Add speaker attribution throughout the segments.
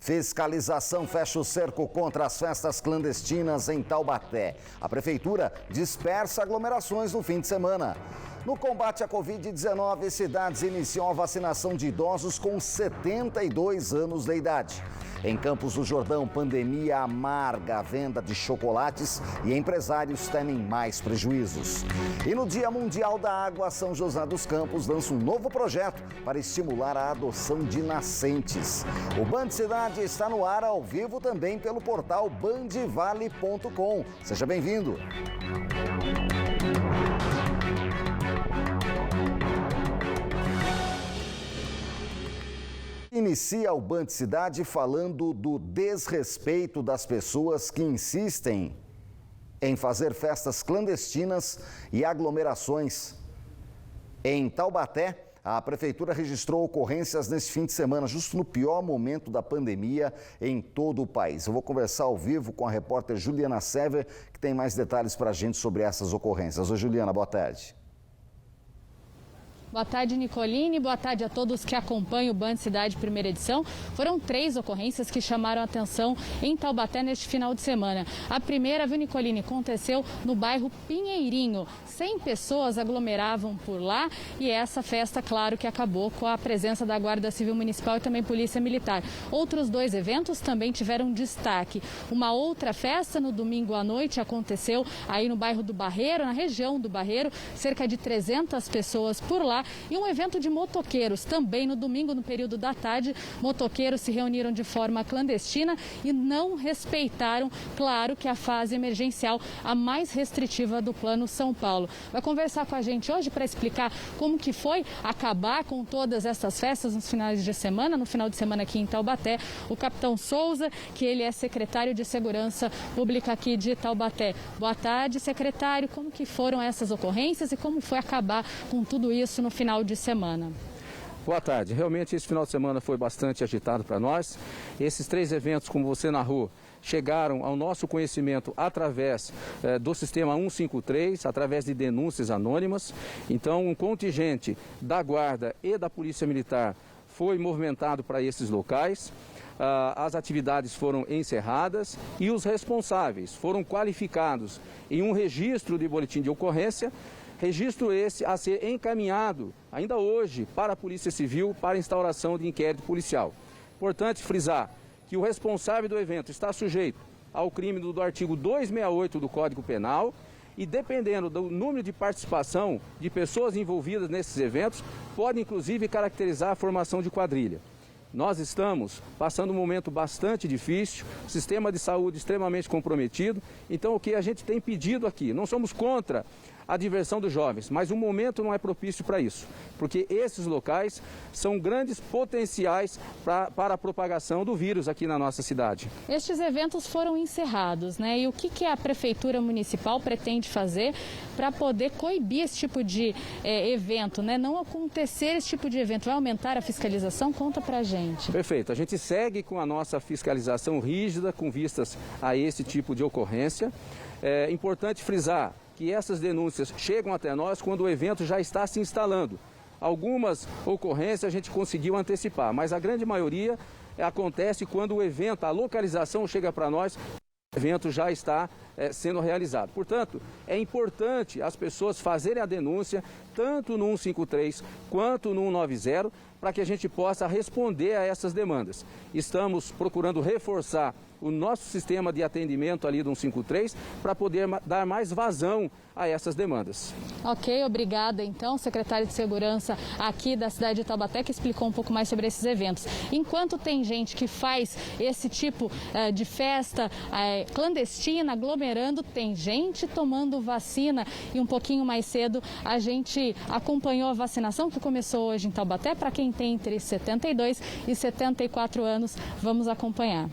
Speaker 1: Fiscalização fecha o cerco contra as festas clandestinas em Taubaté. A prefeitura dispersa aglomerações no fim de semana. No combate à Covid-19, cidades iniciam a vacinação de idosos com 72 anos de idade. Em Campos do Jordão, pandemia amarga a venda de chocolates e empresários temem mais prejuízos. E no Dia Mundial da Água, São José dos Campos lança um novo projeto para estimular a adoção de nascentes. O Band Cidade está no ar ao vivo também pelo portal bandvale.com. Seja bem-vindo. Inicia o Band Cidade falando do desrespeito das pessoas que insistem em fazer festas clandestinas e aglomerações. Em Taubaté, a prefeitura registrou ocorrências neste fim de semana, justo no pior momento da pandemia em todo o país. Eu vou conversar ao vivo com a repórter Juliana Sever, que tem mais detalhes para a gente sobre essas ocorrências. Oi, Juliana, boa tarde.
Speaker 2: Boa tarde, Nicoline. Boa tarde a todos que acompanham o Band Cidade primeira edição. Foram 3 ocorrências que chamaram a atenção em Taubaté neste final de semana. A primeira, viu, Nicoline, aconteceu no bairro Pinheirinho. 100 pessoas aglomeravam por lá e essa festa, claro, que acabou com a presença da Guarda Civil Municipal e também Polícia Militar. Outros 2 eventos também tiveram destaque. Uma outra festa no domingo à noite aconteceu aí no bairro do Barreiro, na região do Barreiro, cerca de 300 pessoas por lá. E um evento de motoqueiros, também no domingo, no período da tarde, motoqueiros se reuniram de forma clandestina e não respeitaram, claro, que a fase emergencial, a mais restritiva do Plano São Paulo. Vai conversar com a gente hoje para explicar como que foi acabar com todas essas festas nos finais de semana, no final de semana aqui em Taubaté, o capitão Souza, que ele é secretário de Segurança Pública aqui de Taubaté. Boa tarde, secretário. Como que foram essas ocorrências e como foi acabar com tudo isso no final de semana?
Speaker 3: Boa tarde. Realmente esse final de semana foi bastante agitado para nós. Esses 3 eventos, como você narrou, chegaram ao nosso conhecimento através do sistema 153, através de denúncias anônimas. Então, um contingente da Guarda e da Polícia Militar foi movimentado para esses locais. As atividades foram encerradas e os responsáveis foram qualificados em um registro de boletim de ocorrência. Registro esse a ser encaminhado ainda hoje para a Polícia Civil para instauração de inquérito policial. Importante frisar que o responsável do evento está sujeito ao crime do artigo 268 do Código Penal e, dependendo do número de participação de pessoas envolvidas nesses eventos, pode inclusive caracterizar a formação de quadrilha. Nós estamos passando um momento bastante difícil, sistema de saúde extremamente comprometido, então o que a gente tem pedido aqui, não somos contra a diversão dos jovens, mas o momento não é propício para isso, porque esses locais são grandes potenciais para a propagação do vírus aqui na nossa cidade.
Speaker 2: Estes eventos foram encerrados, né? E o que a Prefeitura Municipal pretende fazer para poder coibir esse tipo de evento, né? Não acontecer esse tipo de evento. Vai aumentar a fiscalização? Conta pra gente.
Speaker 3: Perfeito. A gente segue com a nossa fiscalização rígida com vistas a esse tipo de ocorrência. É importante frisar que essas denúncias chegam até nós quando o evento já está se instalando. Algumas ocorrências a gente conseguiu antecipar, mas a grande maioria acontece quando o evento, a localização chega para nós, o evento já está sendo realizado. Portanto, é importante as pessoas fazerem a denúncia, tanto no 153 quanto no 190, para que a gente possa responder a essas demandas. Estamos procurando reforçar o nosso sistema de atendimento ali do 153 para poder dar mais vazão a essas demandas.
Speaker 2: Ok, obrigada então, secretário de Segurança aqui da cidade de Taubaté, que explicou um pouco mais sobre esses eventos. Enquanto tem gente que faz esse tipo de festa clandestina, aglomerando, tem gente tomando vacina e um pouquinho mais cedo a gente acompanhou a vacinação que começou hoje em Taubaté para quem tem entre 72 e 74 anos. Vamos acompanhar.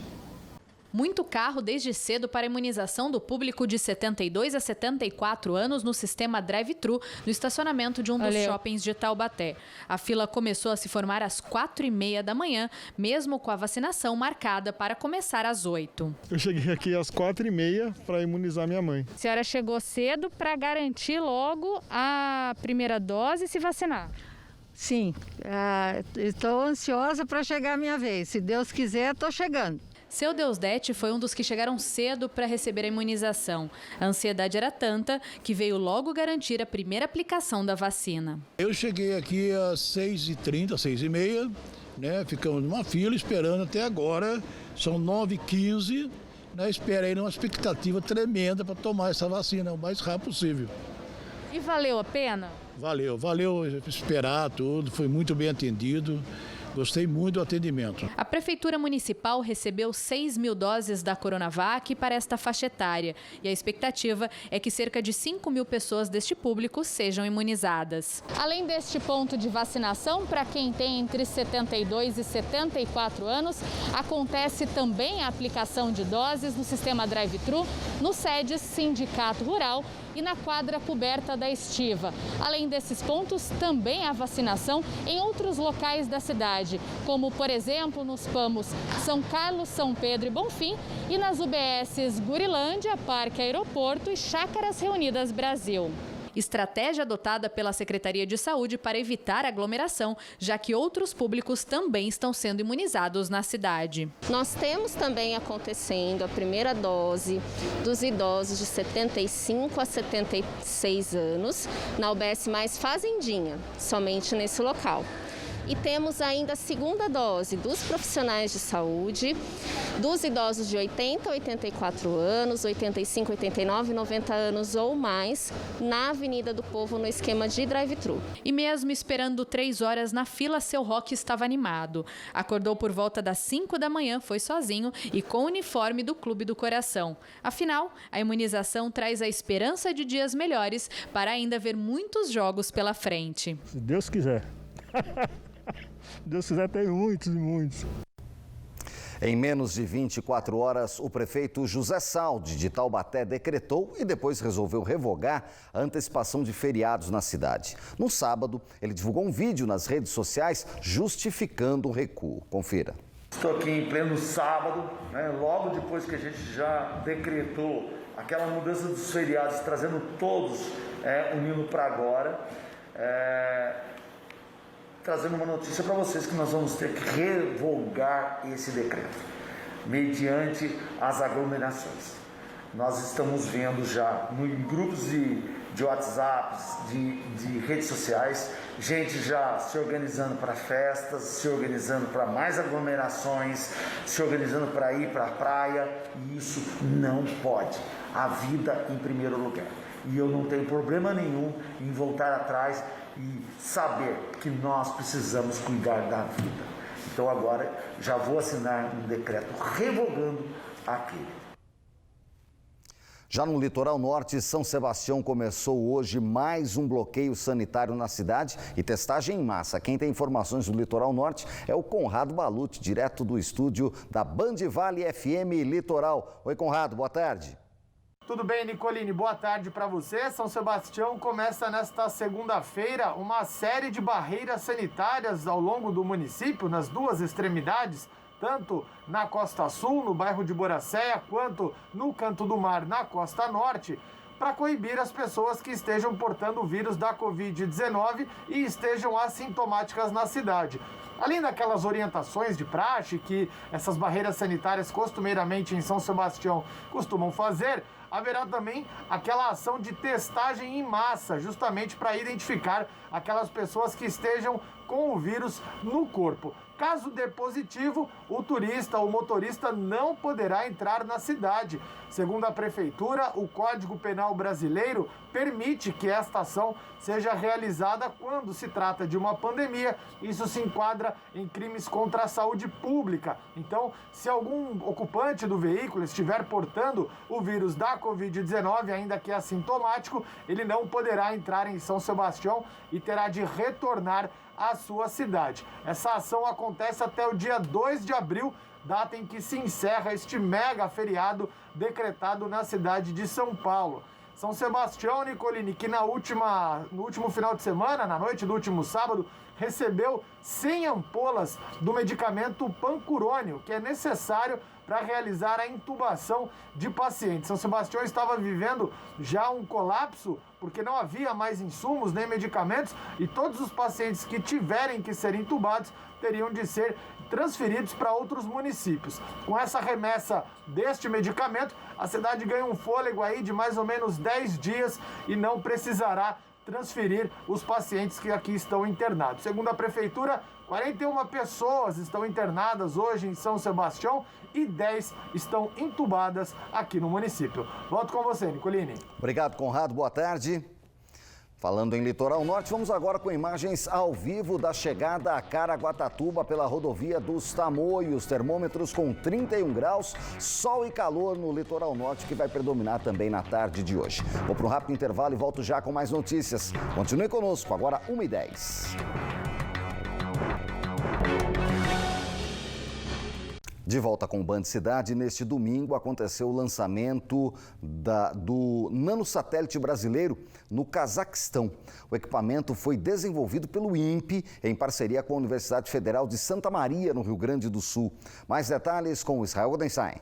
Speaker 4: Muito carro desde cedo para a imunização do público de 72 a 74 anos no sistema drive-thru no estacionamento de um dos shoppings de Taubaté. A fila começou a se formar às 4h30 da manhã, mesmo com a vacinação marcada para começar às 8h.
Speaker 5: Eu cheguei aqui às 4h30 para imunizar minha mãe.
Speaker 2: A senhora chegou cedo para garantir logo a primeira dose e se vacinar?
Speaker 6: Sim, estou ansiosa para chegar a minha vez. Se Deus quiser, estou chegando.
Speaker 4: Seu Deusdete foi um dos que chegaram cedo para receber a imunização. A ansiedade era tanta que veio logo garantir a primeira aplicação da vacina.
Speaker 7: Eu cheguei aqui às 6h30, 6h30, né? Ficamos numa fila esperando até agora, são 9h15, né? Esperei numa expectativa tremenda para tomar essa vacina o mais rápido possível.
Speaker 2: E valeu a pena?
Speaker 7: Valeu esperar tudo, foi muito bem atendido. Gostei muito do atendimento.
Speaker 4: A Prefeitura Municipal recebeu 6.000 doses da Coronavac para esta faixa etária. E a expectativa é que cerca de 5.000 pessoas deste público sejam imunizadas.
Speaker 2: Além deste ponto de vacinação, para quem tem entre 72 e 74 anos, acontece também a aplicação de doses no sistema drive-thru, no SEDES Sindicato Rural e na quadra coberta da Estiva. Além desses pontos, também há vacinação em outros locais da cidade, como, por exemplo, nos PAMOS São Carlos, São Pedro e Bonfim e nas UBSs Gurilândia, Parque Aeroporto e Chácaras Reunidas Brasil. Estratégia adotada pela Secretaria de Saúde para evitar aglomeração, já que outros públicos também estão sendo imunizados na cidade.
Speaker 8: Nós temos também acontecendo a primeira dose dos idosos de 75 a 76 anos na UBS mais Fazendinha, somente nesse local. E temos ainda a segunda dose dos profissionais de saúde, dos idosos de 80 a 84 anos, 85, 89 e 90 anos ou mais, na Avenida do Povo, no esquema de drive-thru.
Speaker 4: E mesmo esperando 3 horas na fila, seu Roque estava animado. Acordou por volta das 5 da manhã, foi sozinho e com o uniforme do Clube do Coração. Afinal, a imunização traz a esperança de dias melhores para ainda ver muitos jogos pela frente.
Speaker 5: Se Deus quiser. Deus quiser, tem muitos e muitos.
Speaker 1: Em menos de 24 horas, o prefeito José Saldi, de Taubaté, decretou e depois resolveu revogar a antecipação de feriados na cidade. No sábado, ele divulgou um vídeo nas redes sociais justificando o recuo. Confira.
Speaker 9: Estou aqui em pleno sábado, né, logo depois que a gente já decretou aquela mudança dos feriados, trazendo todos unindo para agora. Trazendo uma notícia para vocês que nós vamos ter que revogar esse decreto, mediante as aglomerações. Nós estamos vendo já em grupos de WhatsApp, de redes sociais, gente já se organizando para festas, se organizando para mais aglomerações, se organizando para ir para a praia, e isso não pode. A vida em primeiro lugar. E eu não tenho problema nenhum em voltar atrás e saber que nós precisamos cuidar da vida. Então agora já vou assinar um decreto revogando aquele.
Speaker 1: Já no litoral norte, São Sebastião começou hoje mais um bloqueio sanitário na cidade e testagem em massa. Quem tem informações do litoral norte é o Conrado Balucci, direto do estúdio da Band Vale FM Litoral. Oi, Conrado, boa tarde.
Speaker 10: Tudo bem, Nicoline? Boa tarde para você. São Sebastião começa nesta segunda-feira uma série de barreiras sanitárias ao longo do município, nas duas extremidades, tanto na Costa Sul, no bairro de Boracéia, quanto no Canto do Mar, na Costa Norte, para coibir as pessoas que estejam portando o vírus da Covid-19 e estejam assintomáticas na cidade. Além daquelas orientações de praxe que essas barreiras sanitárias costumeiramente em São Sebastião costumam fazer, haverá também aquela ação de testagem em massa, justamente para identificar aquelas pessoas que estejam com o vírus no corpo. Caso dê positivo, o turista ou motorista não poderá entrar na cidade. Segundo a Prefeitura, o Código Penal brasileiro permite que esta ação seja realizada quando se trata de uma pandemia. Isso se enquadra em crimes contra a saúde pública. Então, se algum ocupante do veículo estiver portando o vírus da Covid-19, ainda que assintomático, ele não poderá entrar em São Sebastião e terá de retornar à sua cidade. Essa ação acontece até o dia 2 de abril, data em que se encerra este mega feriado decretado na cidade de São Paulo. São Sebastião, Nicoline, que no último final de semana, na noite do último sábado, recebeu 100 ampolas do medicamento pancurônio, que é necessário para realizar a intubação de pacientes. São Sebastião estava vivendo já um colapso, porque não havia mais insumos nem medicamentos, e todos os pacientes que tiverem que ser intubados teriam de ser transferidos para outros municípios. Com essa remessa deste medicamento, a cidade ganha um fôlego aí de mais ou menos 10 dias e não precisará transferir os pacientes que aqui estão internados. Segundo a Prefeitura, 41 pessoas estão internadas hoje em São Sebastião e 10 estão intubadas aqui no município. Volto com você, Nicolini.
Speaker 1: Obrigado, Conrado. Boa tarde. Falando em Litoral Norte, vamos agora com imagens ao vivo da chegada a Caraguatatuba pela rodovia dos Tamoios. Termômetros com 31 graus, sol e calor no Litoral Norte, que vai predominar também na tarde de hoje. Vou para um rápido intervalo e volto já com mais notícias. Continue conosco, agora 1h10. De volta com o Band Cidade, neste domingo aconteceu o lançamento do nanosatélite brasileiro no Cazaquistão. O equipamento foi desenvolvido pelo INPE em parceria com a Universidade Federal de Santa Maria, no Rio Grande do Sul. Mais detalhes com o Israel Goldenstein.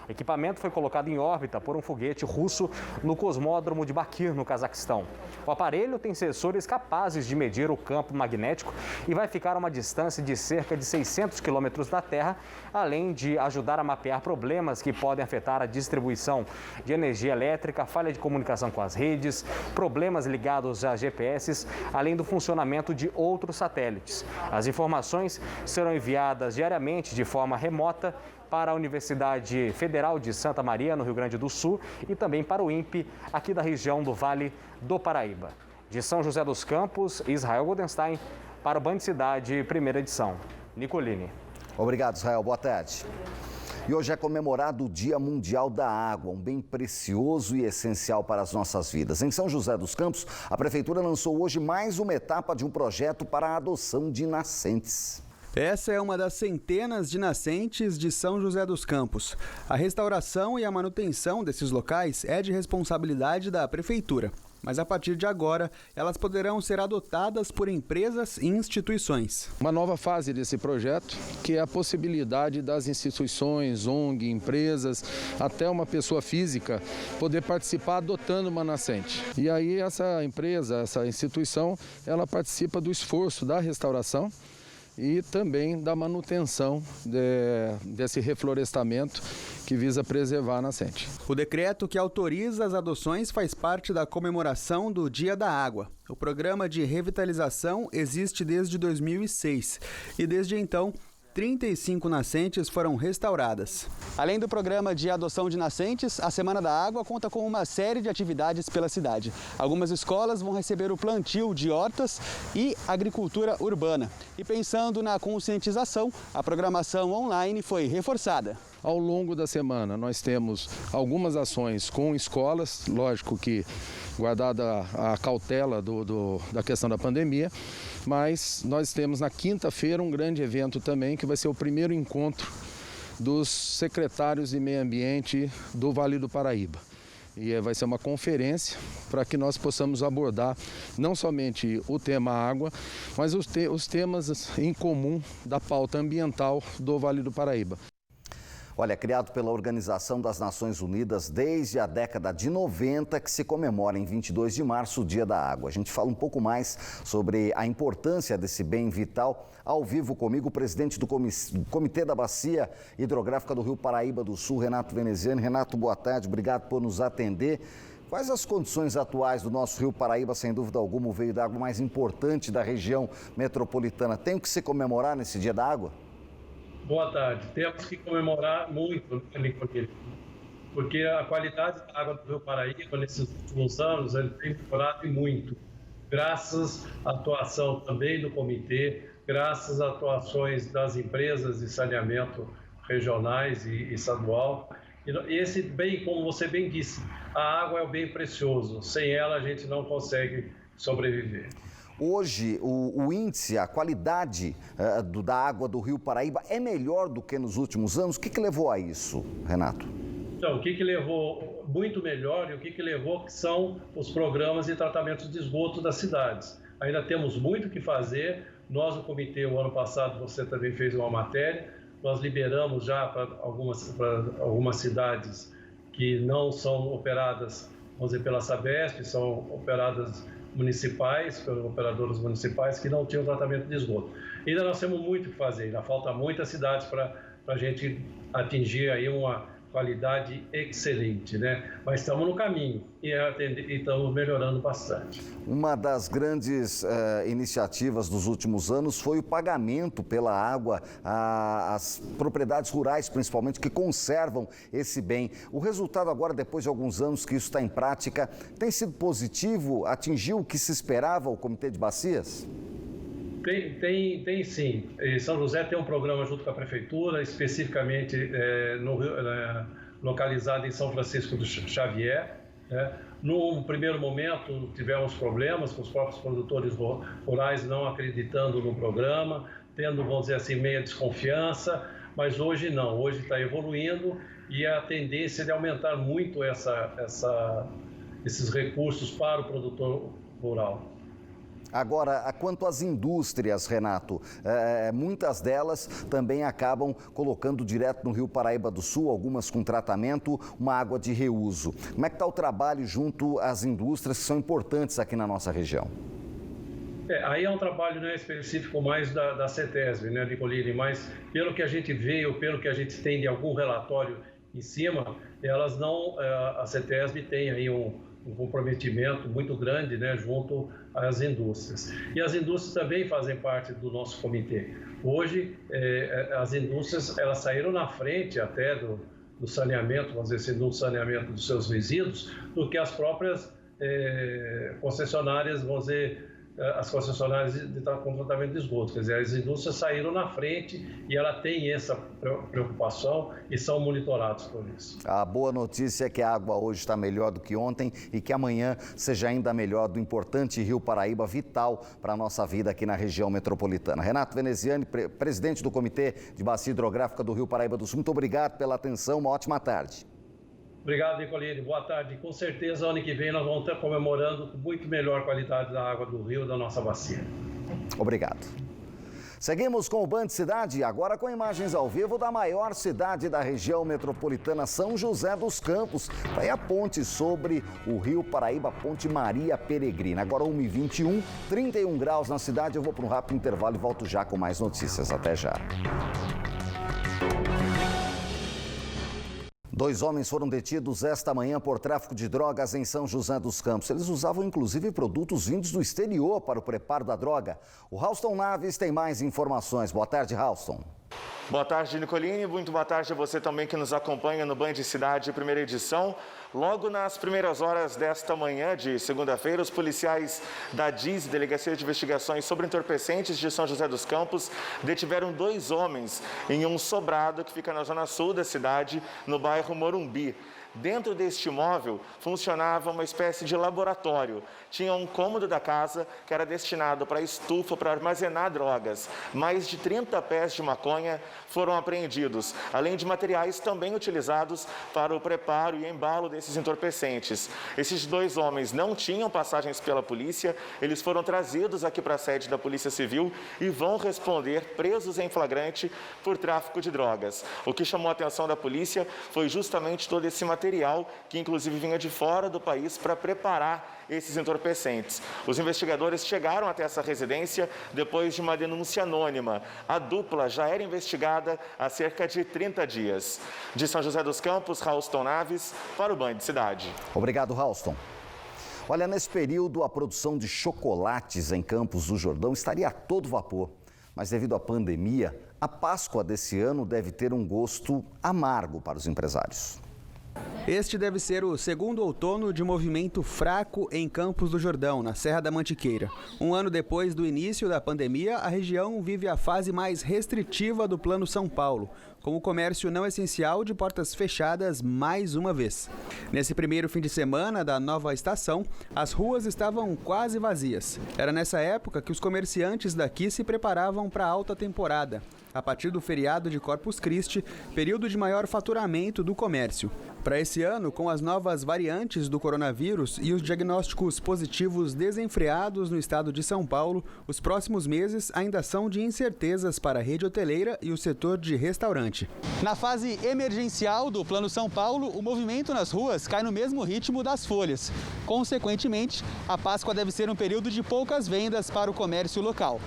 Speaker 11: O equipamento foi colocado em órbita por um foguete russo no cosmódromo de Bakir, no Cazaquistão. O aparelho tem sensores capazes de medir o campo magnético e vai ficar a uma distância de cerca de 600 quilômetros da Terra, além de ajudar a mapear problemas que podem afetar a distribuição de energia elétrica, falha de comunicação com as redes, problemas ligados a GPS, além do funcionamento de outros satélites. As informações serão enviadas diariamente de forma remota para a Universidade Federal de Santa Maria, no Rio Grande do Sul, e também para o INPE, aqui da região do Vale do Paraíba. De São José dos Campos, Israel Goldenstein, para o Band Cidade, primeira edição. Nicolini.
Speaker 1: Obrigado, Israel. Boa tarde. E hoje é comemorado o Dia Mundial da Água, um bem precioso e essencial para as nossas vidas. Em São José dos Campos, a Prefeitura lançou hoje mais uma etapa de um projeto para a adoção de nascentes.
Speaker 12: Essa é uma das centenas de nascentes de São José dos Campos. A restauração e a manutenção desses locais é de responsabilidade da Prefeitura. Mas a partir de agora, elas poderão ser adotadas por empresas e instituições.
Speaker 3: Uma nova fase desse projeto, que é a possibilidade das instituições, ONG, empresas, até uma pessoa física, poder participar adotando uma nascente. E aí essa empresa, essa instituição, ela participa do esforço da restauração e também da manutenção desse reflorestamento que visa preservar a nascente.
Speaker 12: O decreto que autoriza as adoções faz parte da comemoração do Dia da Água. O programa de revitalização existe desde 2006 e desde então 35 nascentes foram restauradas. Além do programa de adoção de nascentes, a Semana da Água conta com uma série de atividades pela cidade. Algumas escolas vão receber o plantio de hortas e agricultura urbana. E pensando na conscientização, a programação online foi reforçada.
Speaker 3: Ao longo da semana, nós temos algumas ações com escolas, lógico que guardada a cautela da questão da pandemia, mas nós temos na quinta-feira um grande evento também, que vai ser o primeiro encontro dos secretários de meio ambiente do Vale do Paraíba. E vai ser uma conferência para que nós possamos abordar não somente o tema água, mas os temas em comum da pauta ambiental do Vale do Paraíba.
Speaker 1: Olha, criado pela Organização das Nações Unidas desde a década de 90, que se comemora em 22 de março o Dia da Água. A gente fala um pouco mais sobre a importância desse bem vital. Ao vivo comigo, o presidente do Comitê da Bacia Hidrográfica do Rio Paraíba do Sul, Renato Veneziano. Renato, boa tarde, obrigado por nos atender. Quais as condições atuais do nosso Rio Paraíba? Sem dúvida alguma, o veio da água mais importante da região metropolitana. Tem o que se comemorar nesse Dia da Água?
Speaker 13: Boa tarde. Temos que comemorar muito, Nicolini, porque a qualidade da água do Rio Paraíba, nesses últimos anos, ele tem melhorado muito, graças à atuação também do comitê, graças às atuações das empresas de saneamento regionais e estadual. E esse bem, como você bem disse, a água é um bem precioso, sem ela a gente não consegue sobreviver.
Speaker 1: Hoje, o índice, a qualidade da água do Rio Paraíba é melhor do que nos últimos anos. O que levou a isso, Renato?
Speaker 13: Então, o que levou muito melhor e o que levou são os programas de tratamento de esgoto das cidades. Ainda temos muito o que fazer, Nós, o comitê, o ano passado, você também fez uma matéria, nós liberamos já para algumas cidades que não são operadas, vamos dizer, pela Sabesp, são operadas municipais, pelos operadores municipais que não tinham tratamento de esgoto. Ainda nós temos muito o que fazer, ainda falta muitas cidades para a gente atingir aí uma qualidade excelente, né? Mas estamos no caminho e estamos melhorando bastante.
Speaker 1: Uma das grandes iniciativas dos últimos anos foi o pagamento pela água às propriedades rurais, principalmente, que conservam esse bem. O resultado agora, depois de alguns anos que isso está em prática, tem sido positivo? Atingiu o que se esperava o Comitê de Bacias?
Speaker 13: Tem sim. São José tem um programa junto com a Prefeitura, especificamente localizado em São Francisco do Xavier. No primeiro momento, tivemos problemas com os próprios produtores rurais não acreditando no programa, tendo, vamos dizer assim, meia desconfiança, mas hoje não. Hoje está evoluindo e a tendência é de aumentar muito esses recursos para o produtor rural.
Speaker 1: Agora, quanto às indústrias, Renato, muitas delas também acabam colocando direto no Rio Paraíba do Sul, algumas com tratamento, uma água de reuso. Como é que está o trabalho junto às indústrias que são importantes aqui na nossa região?
Speaker 13: Aí é um trabalho específico mais da CETESB, Nicolini, mas pelo que a gente vê ou pelo que a gente tem de algum relatório em cima, elas não, a CETESB tem aí um comprometimento muito grande, junto às indústrias. E as indústrias também fazem parte do nosso comitê. Hoje, as indústrias elas saíram na frente até do saneamento, vamos dizer assim, do saneamento dos seus resíduos, do que as próprias concessionárias, vamos dizer, as concessionárias com tratamento de esgoto. Quer dizer, as indústrias saíram na frente e ela tem essa preocupação e são monitorados por isso.
Speaker 1: A boa notícia é que a água hoje está melhor do que ontem e que amanhã seja ainda melhor do importante Rio Paraíba, vital para a nossa vida aqui na região metropolitana. Renato Veneziani, presidente do Comitê de Bacia Hidrográfica do Rio Paraíba do Sul, muito obrigado pela atenção, uma ótima tarde.
Speaker 13: Obrigado, Nicolini. Boa tarde. Com certeza, ano que vem nós vamos estar comemorando com muito melhor qualidade da água do rio da nossa bacia.
Speaker 1: Obrigado. Seguimos com o Band Cidade, agora com imagens ao vivo da maior cidade da região metropolitana, São José dos Campos. Está aí a ponte sobre o Rio Paraíba, Ponte Maria Peregrina. Agora 1h21, 31 graus na cidade. Eu vou para um rápido intervalo e volto já com mais notícias. Até já. 2 homens foram detidos esta manhã por tráfico de drogas em São José dos Campos. Eles usavam inclusive produtos vindos do exterior para o preparo da droga. O Rauston Naves tem mais informações. Boa tarde, Rauston.
Speaker 14: Boa tarde, Nicolini. Muito boa tarde a você também que nos acompanha no Band Cidade, primeira edição. Logo nas primeiras horas desta manhã de segunda-feira, os policiais da DIS, Delegacia de Investigações sobre Entorpecentes de São José dos Campos, detiveram 2 homens em um sobrado que fica na zona sul da cidade, no bairro Morumbi. Dentro deste imóvel funcionava uma espécie de laboratório. Tinha um cômodo da casa que era destinado para estufa para armazenar drogas. Mais de 30 pés de maconha foram apreendidos, além de materiais também utilizados para o preparo e embalo desses entorpecentes. Esses 2 homens não tinham passagens pela polícia, eles foram trazidos aqui para a sede da Polícia Civil e vão responder presos em flagrante por tráfico de drogas. O que chamou a atenção da polícia foi justamente todo esse material que inclusive vinha de fora do país para preparar esses entorpecentes. Os investigadores chegaram até essa residência depois de uma denúncia anônima. A dupla já era investigada há cerca de 30 dias. De São José dos Campos, Rauston Naves, para o Band Cidade.
Speaker 1: Obrigado, Rauston. Olha, nesse período, a produção de chocolates em Campos do Jordão estaria a todo vapor. Mas devido à pandemia, a Páscoa desse ano deve ter um gosto amargo para os empresários.
Speaker 12: Este deve ser o segundo outono de movimento fraco em Campos do Jordão, na Serra da Mantiqueira. Um ano depois do início da pandemia, a região vive a fase mais restritiva do Plano São Paulo, com o comércio não essencial de portas fechadas mais uma vez. Nesse primeiro fim de semana da nova estação, as ruas estavam quase vazias. Era nessa época que os comerciantes daqui se preparavam para a alta temporada, a partir do feriado de Corpus Christi, período de maior faturamento do comércio. Para esse ano, com as novas variantes do coronavírus e os diagnósticos positivos desenfreados no estado de São Paulo, os próximos meses ainda são de incertezas para a rede hoteleira e o setor de restaurante.
Speaker 15: Na fase emergencial do Plano São Paulo, o movimento nas ruas cai no mesmo ritmo das folhas. Consequentemente, a Páscoa deve ser um período de poucas vendas para o comércio local.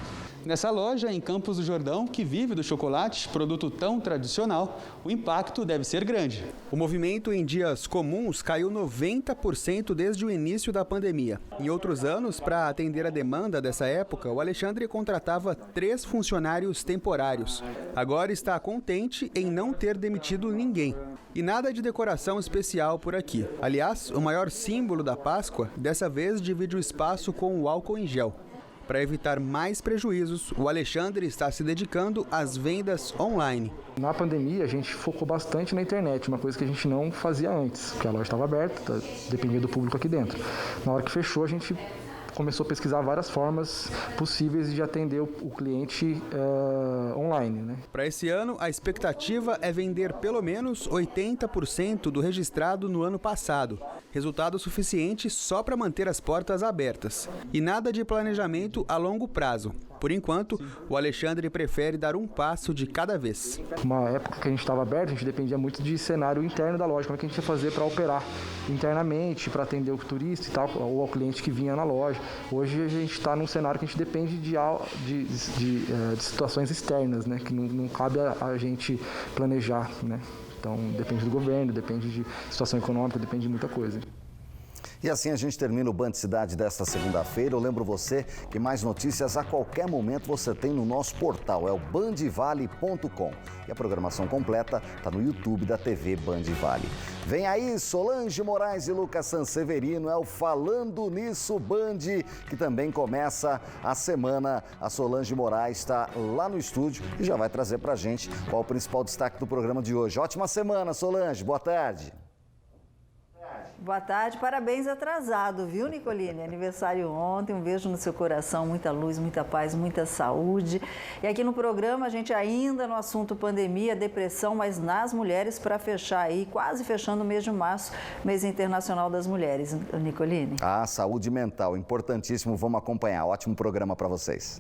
Speaker 15: Nessa loja, em Campos do Jordão, que vive do chocolate, produto tão tradicional, o impacto deve ser grande.
Speaker 12: O movimento em dias comuns caiu 90% desde o início da pandemia. Em outros anos, para atender a demanda dessa época, o Alexandre contratava 3 funcionários temporários. Agora está contente em não ter demitido ninguém. E nada de decoração especial por aqui. Aliás, o maior símbolo da Páscoa, dessa vez divide o espaço com o álcool em gel. Para evitar mais prejuízos, o Alexandre está se dedicando às vendas online.
Speaker 16: Na pandemia, a gente focou bastante na internet, uma coisa que a gente não fazia antes, porque a loja estava aberta, dependia do público aqui dentro. Na hora que fechou, a gente começou a pesquisar várias formas possíveis de atender o cliente online, né?
Speaker 12: Para esse ano, a expectativa é vender pelo menos 80% do registrado no ano passado. Resultado suficiente só para manter as portas abertas. E nada de planejamento a longo prazo. Por enquanto, o Alexandre prefere dar um passo de cada vez.
Speaker 16: Uma época que a gente estava aberto, a gente dependia muito de cenário interno da loja. Como é que a gente ia fazer para operar internamente, para atender o turista e tal, ou ao cliente que vinha na loja. Hoje a gente está num cenário que a gente depende de situações externas, né? Que não cabe a gente planejar, né? Então depende do governo, depende de situação econômica, depende de muita coisa.
Speaker 1: E assim a gente termina o Band Cidade desta segunda-feira. Eu lembro você que mais notícias a qualquer momento você tem no nosso portal, é o bandvale.com. E a programação completa está no YouTube da TV Band Vale. Vem aí Solange Moraes e Lucas Sanseverino, é o Falando Nisso Band, que também começa a semana. A Solange Moraes está lá no estúdio e já vai trazer pra gente qual o principal destaque do programa de hoje. Ótima semana, Solange, boa tarde.
Speaker 17: Boa tarde, parabéns atrasado, viu, Nicoline? Aniversário ontem, um beijo no seu coração, muita luz, muita paz, muita saúde. E aqui no programa a gente ainda no assunto pandemia, depressão, mas nas mulheres para fechar aí, quase fechando o mês de março, mês internacional das mulheres, Nicoline.
Speaker 1: Ah, saúde mental, importantíssimo, vamos acompanhar. Ótimo programa para vocês.